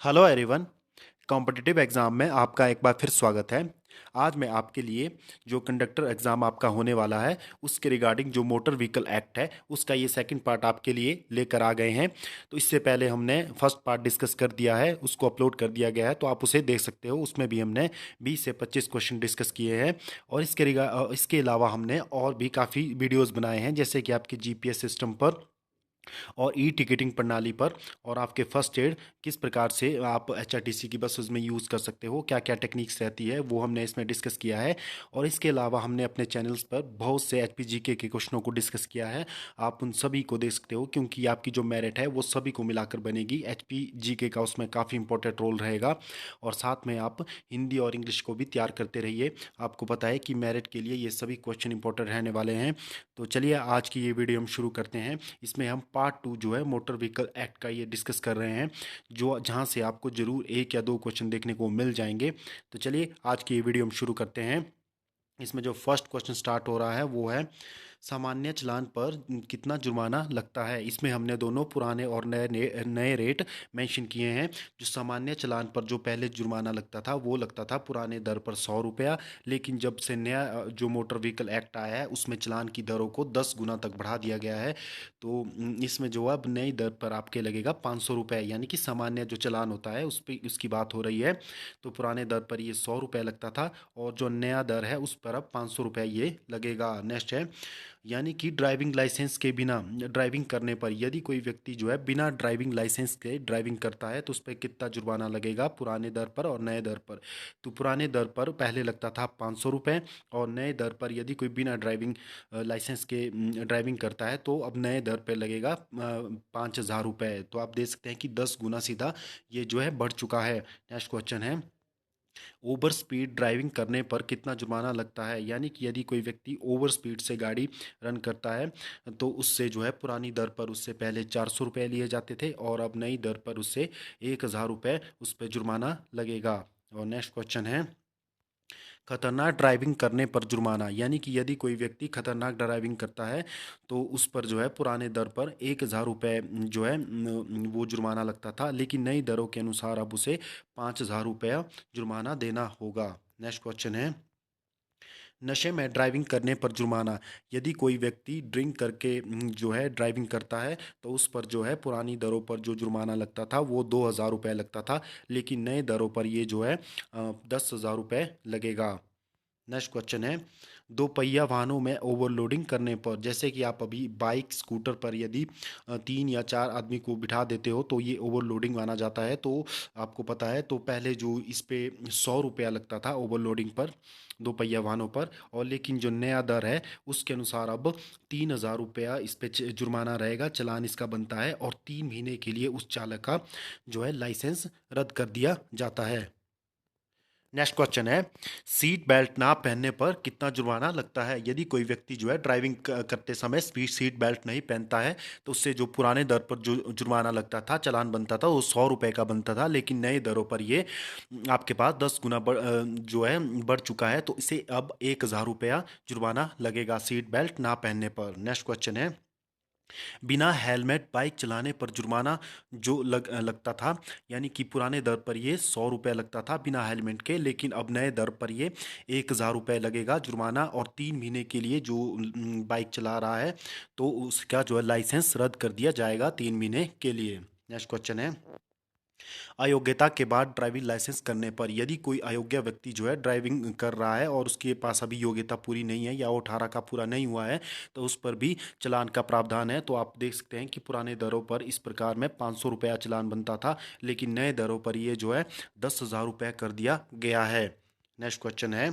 Hello everyone. Competitive exam में आपका एक बार फिर स्वागत है। आज मैं आपके लिए जो कंडक्टर एग्ज़ाम आपका होने वाला है उसके रिगार्डिंग जो मोटर व्हीकल एक्ट है उसका ये सेकंड पार्ट आपके लिए लेकर आ गए हैं। तो इससे पहले हमने फर्स्ट पार्ट डिस्कस कर दिया है, उसको अपलोड कर दिया गया है, तो आप उसे देख सकते हो। उसमें भी हमने 20 से 25 क्वेश्चन डिस्कस किए हैं और इसके अलावा हमने और भी काफ़ी वीडियोज़ बनाए हैं, जैसे कि आपके जीपीएस सिस्टम पर और ई टिकटिंग प्रणाली पर, और आपके फर्स्ट एड किस प्रकार से आप एचआरटीसी की बसेस में यूज़ कर सकते हो, क्या क्या टेक्निक्स रहती है, वो हमने इसमें डिस्कस किया है। और इसके अलावा हमने अपने चैनल्स पर बहुत से एचपीजीके के क्वेश्चनों को डिस्कस किया है। आप उन सभी को देख सकते हो, क्योंकि आपकी जो मेरिट है वो सभी को मिलाकर बनेगी। एचपीजीके का उसमें काफ़ी इंपॉर्टेंट रोल रहेगा। और साथ में आप हिंदी और इंग्लिश को भी तैयार करते रहिए। आपको पता है कि मेरिट के लिए ये सभी क्वेश्चन इंपॉर्टेंट रहने वाले हैं। तो चलिए आज की ये वीडियो हम शुरू करते हैं। इसमें हम पार्ट टू जो है मोटर व्हीकल एक्ट का ये डिस्कस कर रहे हैं, जो जहां से आपको जरूर एक या दो क्वेश्चन देखने को मिल जाएंगे। तो चलिए आज की ये वीडियो हम शुरू करते हैं। इसमें जो फर्स्ट क्वेश्चन स्टार्ट हो रहा है वो है, सामान्य चालान पर कितना जुर्माना लगता है। इसमें हमने दोनों पुराने और नए नए रेट मेंशन किए हैं। जो सामान्य चालान पर जो पहले जुर्माना लगता था वो लगता था पुराने दर पर 100 रुपया, लेकिन जब से नया जो मोटर व्हीकल एक्ट आया है उसमें चालान की दरों को 10 गुना तक बढ़ा दिया गया है। तो इसमें जो अब नई दर पर आपके लगेगा 500 रुपये, यानी कि सामान्य जो चालान होता है उस पर उसकी बात हो रही है। तो पुराने दर पर ये 100 रुपये लगता था और जो नया दर है उस पर अब 500 रुपये ये लगेगा। नेक्स्ट है, यानी कि ड्राइविंग लाइसेंस के बिना ड्राइविंग करने पर यदि कोई व्यक्ति जो है बिना ड्राइविंग लाइसेंस के ड्राइविंग करता है तो उस पर कितना जुर्माना लगेगा, पुराने दर पर और नए दर पर। तो पुराने दर पर पहले लगता था 500 रुपये, और नए दर पर यदि कोई बिना ड्राइविंग लाइसेंस के ड्राइविंग करता है तो अब नए दर पर लगेगा 5,000 रुपये। तो आप देख सकते हैं कि 10 गुना सीधा ये जो है बढ़ चुका है। नेक्स्ट क्वेश्चन है, ओवर स्पीड ड्राइविंग करने पर कितना जुर्माना लगता है। यानी कि यदि कोई व्यक्ति ओवर स्पीड से गाड़ी रन करता है तो उससे जो है पुरानी दर पर उससे पहले 400 रुपये लिए जाते थे और अब नई दर पर उससे 1,000 रुपये उस पर जुर्माना लगेगा। और नेक्स्ट क्वेश्चन है, खतरनाक ड्राइविंग करने पर जुर्माना। यानी कि यदि कोई व्यक्ति खतरनाक ड्राइविंग करता है तो उस पर जो है पुराने दर पर 1,000 रुपये जो है वो जुर्माना लगता था, लेकिन नई दरों के अनुसार अब उसे 5,000 रुपया जुर्माना देना होगा। नेक्स्ट क्वेश्चन है, नशे में ड्राइविंग करने पर जुर्माना। यदि कोई व्यक्ति ड्रिंक करके जो है ड्राइविंग करता है तो उस पर जो है पुरानी दरों पर जो जुर्माना लगता था वो 2,000 रुपये लगता था, लेकिन नए दरों पर ये जो है 10,000 रुपये लगेगा। नेक्स्ट क्वेश्चन है, दो पहिया वाहनों में ओवरलोडिंग करने पर, जैसे कि आप अभी बाइक स्कूटर पर यदि 3 या 4 आदमी को बिठा देते हो तो ये ओवरलोडिंग माना जाता है। तो आपको पता है, तो पहले जो इस पे 100 रुपया लगता था ओवरलोडिंग पर, दो पहिया वाहनों पर, और लेकिन जो नया दर है उसके अनुसार अब 3,000 रुपया इस पे जुर्माना रहेगा, चालान इसका बनता है, और 3 महीने के लिए उस चालक का जो है लाइसेंस रद्द कर दिया जाता है। नेक्स्ट क्वेश्चन है, सीट बेल्ट ना पहनने पर कितना जुर्माना लगता है। यदि कोई व्यक्ति जो है ड्राइविंग करते समय स्पीड सीट बेल्ट नहीं पहनता है तो उससे जो पुराने दर पर जो जुर्माना लगता था, चालान बनता था, वो 100 रुपये का बनता था, लेकिन नए दरों पर ये आपके पास 10 गुना जो है बढ़ चुका है, तो इसे अब 1,000 रुपया जुर्माना लगेगा सीट बेल्ट ना पहनने पर। नेक्स्ट क्वेश्चन है, बिना हेलमेट बाइक चलाने पर जुर्माना जो लगता था। यानी कि पुराने दर पर ये 100 रुपये लगता था बिना हेलमेट के, लेकिन अब नए दर पर ये 1,000 रुपये लगेगा जुर्माना, और 3 महीने के लिए जो बाइक चला रहा है तो उसका जो है लाइसेंस रद्द कर दिया जाएगा 3 महीने के लिए। नेक्स्ट क्वेश्चन है, अयोग्यता के बाद ड्राइविंग लाइसेंस करने पर, यदि कोई अयोग्य व्यक्ति जो है ड्राइविंग कर रहा है और उसके पास अभी योग्यता पूरी नहीं है या वो 18 का पूरा नहीं हुआ है तो उस पर भी चालान का प्रावधान है। तो आप देख सकते हैं कि पुराने दरों पर इस प्रकार में 500 रुपया चालान बनता था, लेकिन नए दरों पर ये जो है 10,000 रुपये कर दिया गया है। नेक्स्ट क्वेश्चन है,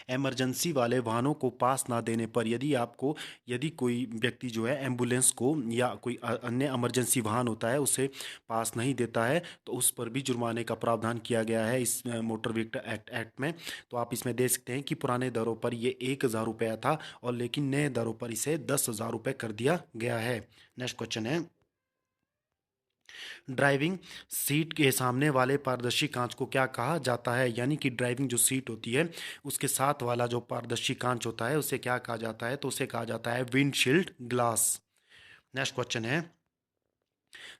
इमरजेंसी वाले वाहनों को पास ना देने पर, यदि कोई व्यक्ति जो है एम्बुलेंस को या कोई अन्य इमरजेंसी वाहन होता है उसे पास नहीं देता है तो उस पर भी जुर्माने का प्रावधान किया गया है इस मोटर व्हीकल एक्ट में। तो आप इसमें देख सकते हैं कि पुराने दरों पर ये 1,000 रुपया था और लेकिन नए दरों पर इसे 10,000 रुपये कर दिया गया है। नेक्स्ट क्वेश्चन है, ड्राइविंग सीट के सामने वाले पारदर्शी कांच को क्या कहा जाता है। यानी कि ड्राइविंग जो सीट होती है उसके साथ वाला जो पारदर्शी कांच होता है उसे क्या कहा जाता है, तो उसे कहा जाता है विंडशील्ड ग्लास। नेक्स्ट क्वेश्चन है,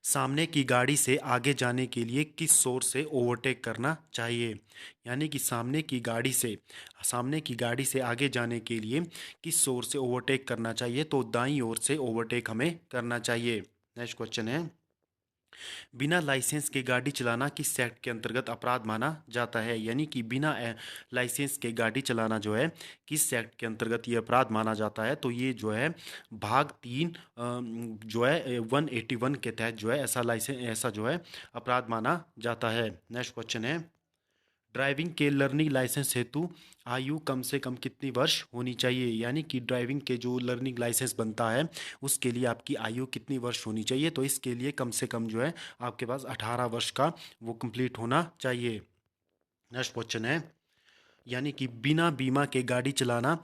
सामने की गाड़ी से आगे जाने के लिए किस सोर से ओवरटेक करना चाहिए? यानी कि सामने की गाड़ी से आगे जाने के लिए किस सोर से ओवरटेक करना चाहिए? तो दाईं ओर से ओवरटेक हमें करना चाहिए। नेक्स्ट क्वेश्चन है, बिना लाइसेंस के गाड़ी चलाना किस एक्ट के अंतर्गत अपराध माना जाता है? यानी कि बिना लाइसेंस के गाड़ी चलाना जो है किस एक्ट के अंतर्गत ये अपराध माना जाता है? तो ये जो है भाग 3 जो है 181 के तहत जो है ऐसा जो है अपराध माना जाता है। नेक्स्ट क्वेश्चन है, ड्राइविंग के लर्निंग लाइसेंस हेतु आयु कम से कम कितनी वर्ष होनी चाहिए? यानी कि ड्राइविंग के जो लर्निंग लाइसेंस बनता है उसके लिए आपकी आयु कितनी वर्ष होनी चाहिए? तो इसके लिए कम से कम जो है आपके पास 18 वर्ष का वो कंप्लीट होना चाहिए। नेक्स्ट क्वेश्चन है, यानी कि बिना बीमा के गाड़ी चलाना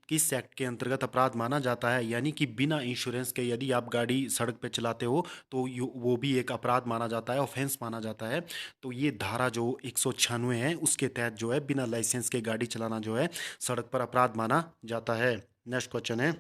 किस एक्ट के अंतर्गत अपराध माना जाता है? यानी कि बिना इंश्योरेंस के यदि आप गाड़ी सड़क पे चलाते हो तो वो भी एक अपराध माना जाता है, ऑफेंस माना जाता है। तो ये धारा जो 196 है उसके तहत जो है बिना लाइसेंस के गाड़ी चलाना जो है सड़क पर अपराध माना जाता है। नेक्स्ट क्वेश्चन है,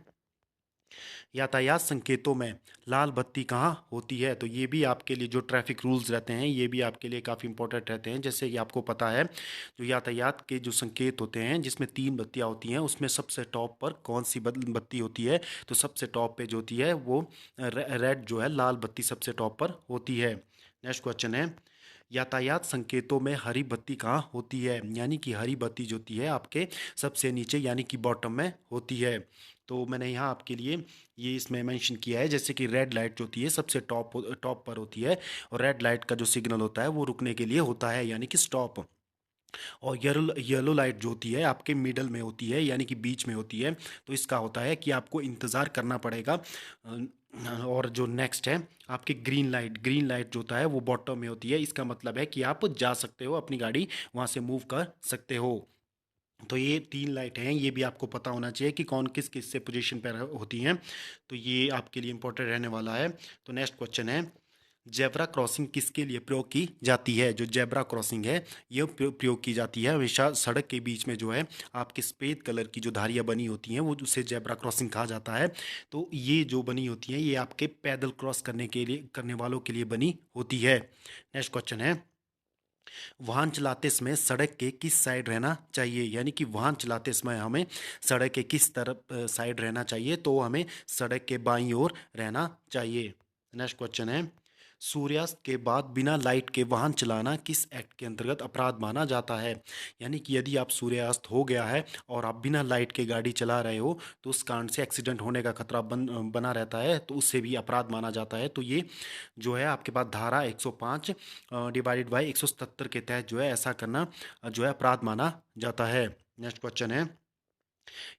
यातायात संकेतों में लाल बत्ती कहाँ होती है? तो ये भी आपके लिए जो ट्रैफिक रूल्स रहते हैं ये भी आपके लिए काफ़ी इंपॉर्टेंट रहते हैं। जैसे कि आपको पता है जो यातायात के जो संकेत होते हैं जिसमें 3 बत्तियाँ होती हैं उसमें सबसे टॉप पर कौन सी बत्ती होती है? तो सबसे टॉप पे जो होती है वो रेड जो है लाल बत्ती सबसे टॉप पर होती है। नेक्स्ट क्वेश्चन है, यातायात संकेतों में हरी बत्ती कहाँ होती है? यानी कि हरी बत्ती जो होती है आपके सबसे नीचे यानी कि बॉटम में होती है। तो मैंने यहाँ आपके लिए ये इसमें मेंशन किया है, जैसे कि रेड लाइट जो होती है सबसे टॉप पर होती है और रेड लाइट का जो सिग्नल होता है वो रुकने के लिए होता है यानी कि स्टॉप। और येलो लाइट जो होती है आपके मिडल में होती है यानी कि बीच में होती है। तो इसका होता है कि आपको इंतज़ार करना पड़ेगा। और जो नेक्स्ट है आपकी ग्रीन लाइट जो होता है वो बॉटम में होती है। इसका मतलब है कि आप जा सकते हो, अपनी गाड़ी वहाँ से मूव कर सकते हो। तो ये 3 लाइट हैं, ये भी आपको पता होना चाहिए कि कौन किस किस से पोजीशन पर होती हैं। तो ये आपके लिए इंपॉर्टेंट रहने वाला है। तो नेक्स्ट क्वेश्चन है, जेब्रा क्रॉसिंग किसके लिए प्रयोग की जाती है? जो जेब्रा क्रॉसिंग है ये प्रयोग की जाती है हमेशा सड़क के बीच में जो है आपके सफ़ेद कलर की जो धारियाँ बनी होती हैं वो उसे जेब्रा क्रॉसिंग कहा जाता है। तो ये जो बनी होती हैं ये आपके पैदल क्रॉस करने वालों के लिए बनी होती है। नेक्स्ट क्वेश्चन है, वाहन चलाते समय सड़क के किस साइड रहना चाहिए? यानी कि वाहन चलाते समय हमें सड़क के किस तरफ साइड रहना चाहिए? तो हमें सड़क के बाईं ओर रहना चाहिए। नेक्स्ट क्वेश्चन है, सूर्यास्त के बाद बिना लाइट के वाहन चलाना किस एक्ट के अंतर्गत अपराध माना जाता है? यानी कि यदि आप सूर्यास्त हो गया है और आप बिना लाइट के गाड़ी चला रहे हो तो उस कारण से एक्सीडेंट होने का खतरा बना रहता है, तो उससे भी अपराध माना जाता है। तो ये जो है आपके पास धारा 105 डिवाइडेड बाई 177 के तहत जो है ऐसा करना जो है अपराध माना जाता है। नेक्स्ट क्वेश्चन है,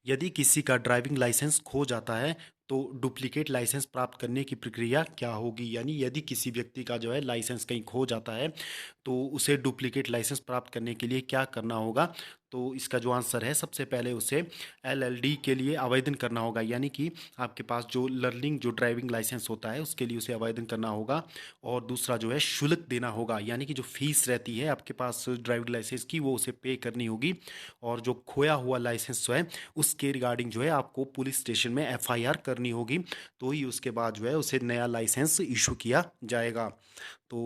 यदि किसी का ड्राइविंग लाइसेंस खो जाता है तो डुप्लीकेट लाइसेंस प्राप्त करने की प्रक्रिया क्या होगी? यानी यदि किसी व्यक्ति का जो है लाइसेंस कहीं खो जाता है तो उसे डुप्लीकेट लाइसेंस प्राप्त करने के लिए क्या करना होगा? तो इसका जो आंसर है सबसे पहले उसे एलएलडी के लिए आवेदन करना होगा। यानी कि आपके पास जो लर्निंग जो ड्राइविंग लाइसेंस होता है उसके लिए उसे आवेदन करना होगा। और दूसरा जो है शुल्क देना होगा, यानी कि जो फीस रहती है आपके पास ड्राइविंग लाइसेंस की वो उसे पे करनी होगी। और जो खोया हुआ लाइसेंस जो है उसके रिगार्डिंग जो है आपको पुलिस स्टेशन में एफआईआर करनी होगी। तो ही उसके बाद जो है उसे नया लाइसेंस इशू किया जाएगा। तो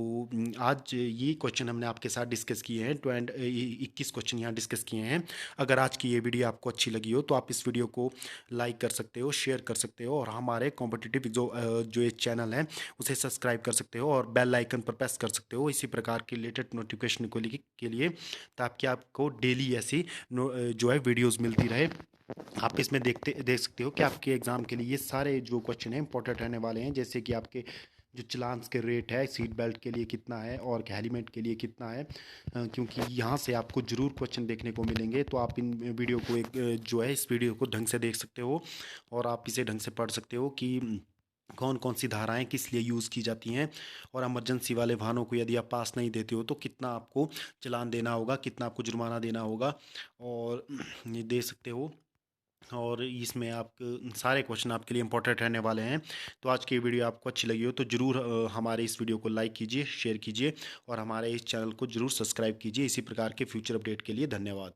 आज ये क्वेश्चन हमने आपके साथ डिस्कस किए हैं। 21 क्वेश्चन यहाँ डिस्कस किए हैं। अगर आज की ये वीडियो आपको अच्छी लगी हो तो आप इस वीडियो को लाइक कर सकते हो, शेयर कर सकते हो और हमारे कॉम्पिटिटिव जो ये चैनल है उसे सब्सक्राइब कर सकते हो और बेल आइकन पर प्रेस कर सकते हो इसी प्रकार के रिलेटेड नोटिफिकेशन के लिए, ताकि आपको डेली ऐसी जो है वीडियोज़ मिलती रहे। आप इसमें देख सकते हो कि आपके एग्ज़ाम के लिए ये सारे जो क्वेश्चन हैं इंपॉर्टेंट रहने वाले हैं। जैसे कि आपके जो चलान्स के रेट है, सीट बेल्ट के लिए कितना है और हेलमेट के लिए कितना है, क्योंकि यहाँ से आपको ज़रूर क्वेश्चन देखने को मिलेंगे। तो आप इन वीडियो को जो है इस वीडियो को ढंग से देख सकते हो और आप इसे ढंग से पढ़ सकते हो कि कौन कौन सी धाराएं किस लिए यूज़ की जाती हैं। और इमरजेंसी वाले वाहनों को यदि आप पास नहीं देते हो तो कितना आपको चालान देना होगा, कितना आपको जुर्माना देना होगा, और ये दे सकते हो। और इसमें आप सारे क्वेश्चन आपके लिए इंपॉर्टेंट रहने वाले हैं। तो आज की वीडियो आपको अच्छी लगी हो तो ज़रूर हमारे इस वीडियो को लाइक कीजिए, शेयर कीजिए और हमारे इस चैनल को ज़रूर सब्सक्राइब कीजिए। इसी प्रकार के फ्यूचर अपडेट के लिए धन्यवाद।